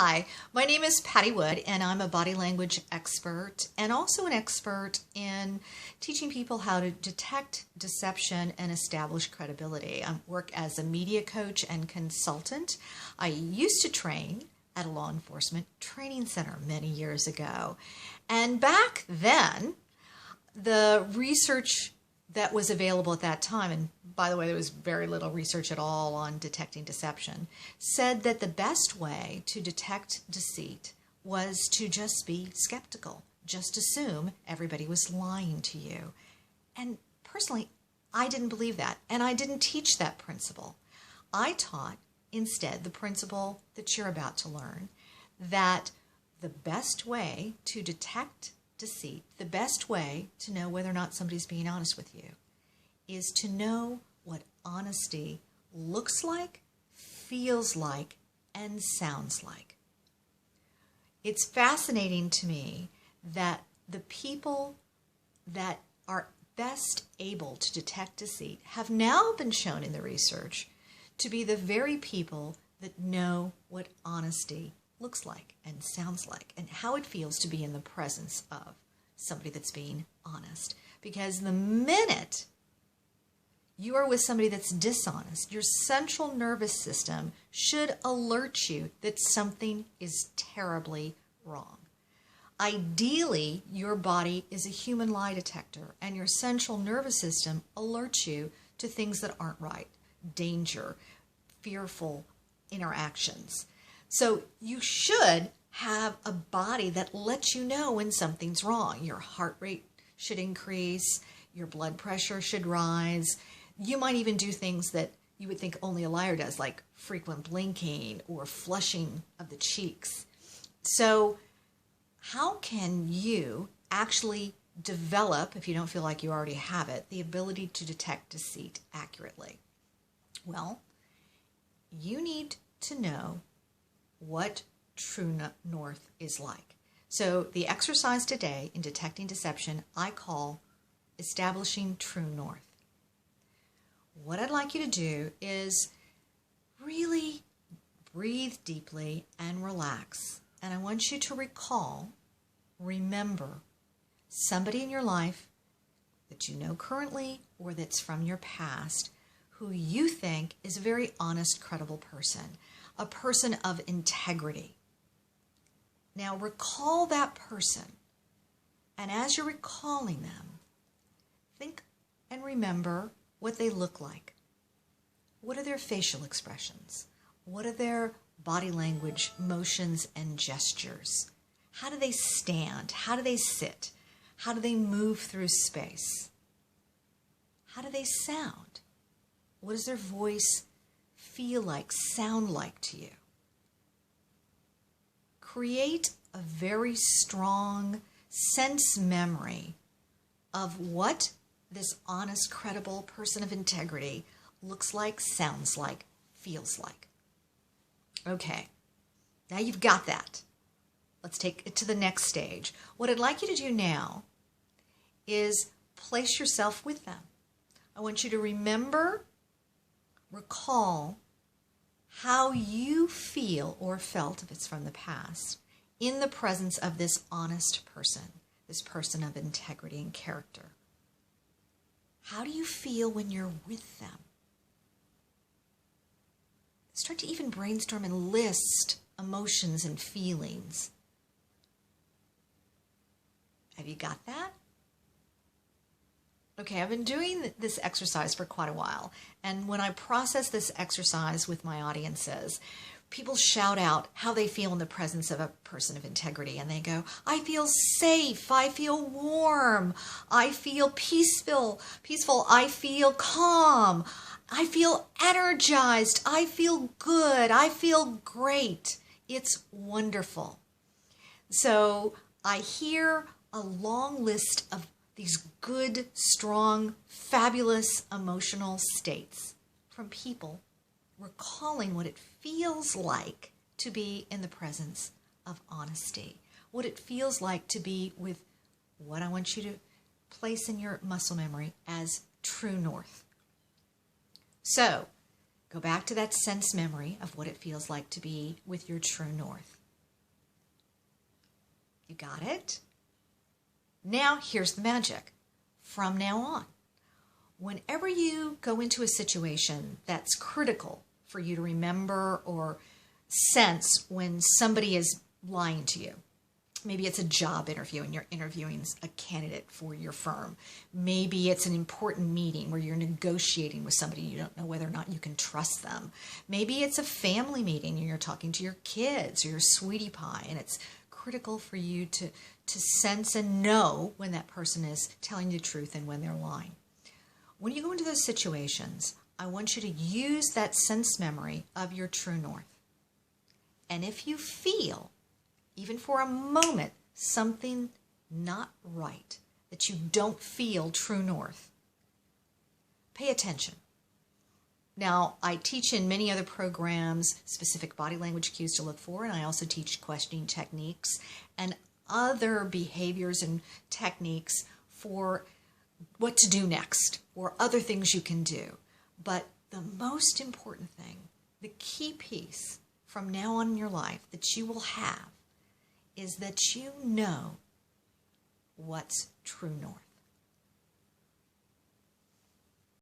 Hi, my name is Patty Wood, and I'm a body language expert and also an expert in teaching people how to detect deception and establish credibility. I work as a media coach and consultant. I used to train at a law enforcement training center many years ago. And back then, the research that was available at that time, and by the way, there was very little research at all on detecting deception, said that the best way to detect deceit was to just be skeptical, just assume everybody was lying to you. And personally, I didn't believe that, and I didn't teach that principle. I taught instead the principle that you're about to learn, that the best way to detect deceit, the best way to know whether or not somebody's being honest with you, is to know what honesty looks like, feels like, and sounds like. It's fascinating to me that the people that are best able to detect deceit have now been shown in the research to be the very people that know what honesty looks like and sounds like and how it feels to be in the presence of somebody that's being honest. Because the minute you are with somebody that's dishonest, your central nervous system should alert you that something is terribly wrong. Ideally, your body is a human lie detector, and your central nervous system alerts you to things that aren't right, danger, fearful interactions. So you should have a body that lets you know when something's wrong. Your heart rate should increase, your blood pressure should rise. You might even do things that you would think only a liar does, like frequent blinking or flushing of the cheeks. So how can you actually develop, if you don't feel like you already have it, the ability to detect deceit accurately? Well, you need to know what true north is like. So the exercise today in detecting deception, I call establishing true north. What I'd like you to do is really breathe deeply and relax. And I want you to remember somebody in your life that you know currently or that's from your past who you think is a very honest, credible person, a person of integrity. Now recall that person, and as you're recalling them, think and remember what they look like. What are their facial expressions? What are their body language, motions, and gestures? How do they stand? How do they sit? How do they move through space? How do they sound? What does their voice feel like, sound like to you? Create a very strong sense memory of what this honest, credible person of integrity looks like, sounds like, feels like. Okay, now you've got that. Let's take it to the next stage. What I'd like you to do now is place yourself with them. I want you to recall how you feel or felt, if it's from the past, in the presence of this honest person, this person of integrity and character. How do you feel when you're with them? Start to even brainstorm and list emotions and feelings. Have you got that? Okay, I've been doing this exercise for quite a while, and when I process this exercise with my audiences, people shout out how they feel in the presence of a person of integrity, and they go, I feel safe, I feel warm, I feel peaceful, I feel calm, I feel energized, I feel good, I feel great. It's wonderful. So I hear a long list of these good, strong, fabulous emotional states from people recalling what it feels like to be in the presence of honesty, what it feels like to be with what I want you to place in your muscle memory as true north. So go back to that sense memory of what it feels like to be with your true north. You got it? Now, here's the magic. From now on, whenever you go into a situation that's critical for you to remember or sense when somebody is lying to you, maybe it's a job interview and you're interviewing a candidate for your firm. Maybe it's an important meeting where you're negotiating with somebody you don't know whether or not you can trust them. Maybe it's a family meeting and you're talking to your kids or your sweetie pie, and it's critical for you to sense and know when that person is telling the truth and when they're lying. When you go into those situations, I want you to use that sense memory of your true north. And if you feel, even for a moment, something not right, that you don't feel true north, pay attention. Now, I teach in many other programs specific body language cues to look for, and I also teach questioning techniques and other behaviors and techniques for what to do next or other things you can do. But the most important thing, the key piece from now on in your life that you will have, is that you know what's true north.